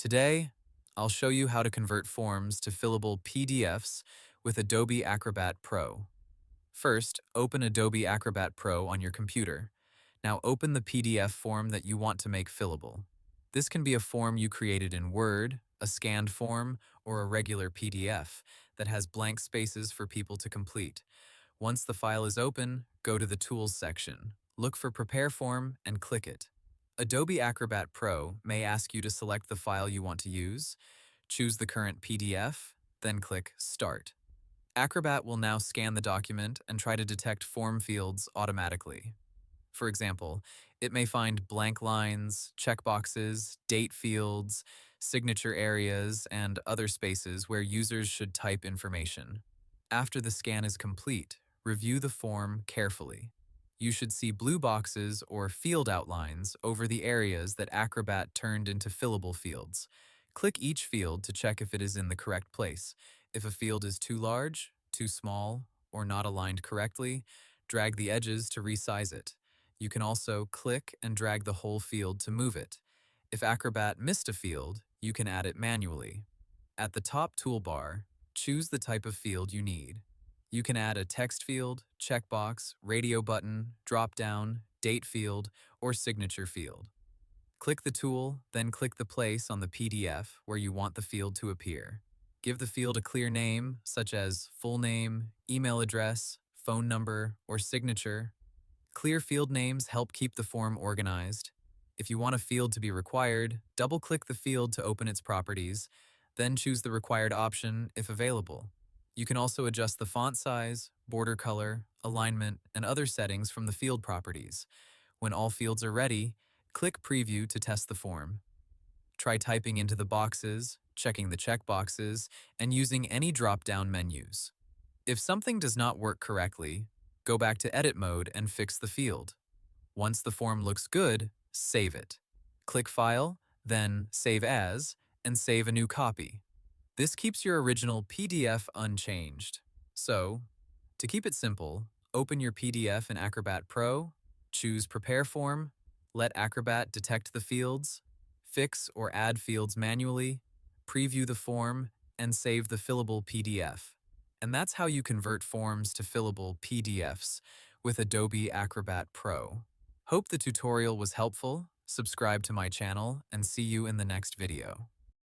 Today, I'll show you how to convert forms to fillable PDFs with Adobe Acrobat Pro. First, open Adobe Acrobat Pro on your computer. Now open the PDF form that you want to make fillable. This can be a form you created in Word, a scanned form, or a regular PDF that has blank spaces for people to complete. Once the file is open, go to the Tools section. Look for Prepare Form and click it. Adobe Acrobat Pro may ask you to select the file you want to use, choose the current PDF, then click Start. Acrobat will now scan the document and try to detect form fields automatically. For example, it may find blank lines, checkboxes, date fields, signature areas, and other spaces where users should type information. After the scan is complete, review the form carefully. You should see blue boxes or field outlines over the areas that Acrobat turned into fillable fields. Click each field to check if it is in the correct place. If a field is too large, too small, or not aligned correctly, drag the edges to resize it. You can also click and drag the whole field to move it. If Acrobat missed a field, you can add it manually. At the top toolbar, choose the type of field you need. You can add a text field, checkbox, radio button, drop-down, date field, or signature field. Click the tool, then click the place on the PDF where you want the field to appear. Give the field a clear name, such as full name, email address, phone number, or signature. Clear field names help keep the form organized. If you want a field to be required, double-click the field to open its properties, then choose the required option if available. You can also adjust the font size, border color, alignment, and other settings from the field properties. When all fields are ready, click Preview to test the form. Try typing into the boxes, checking the checkboxes, and using any drop-down menus. If something does not work correctly, go back to Edit mode and fix the field. Once the form looks good, save it. Click File, then Save As, and save a new copy. This keeps your original PDF unchanged. So, to keep it simple, open your PDF in Acrobat Pro, choose Prepare Form, let Acrobat detect the fields, fix or add fields manually, preview the form, and save the fillable PDF. And that's how you convert forms to fillable PDFs with Adobe Acrobat Pro. Hope the tutorial was helpful. Subscribe to my channel and see you in the next video.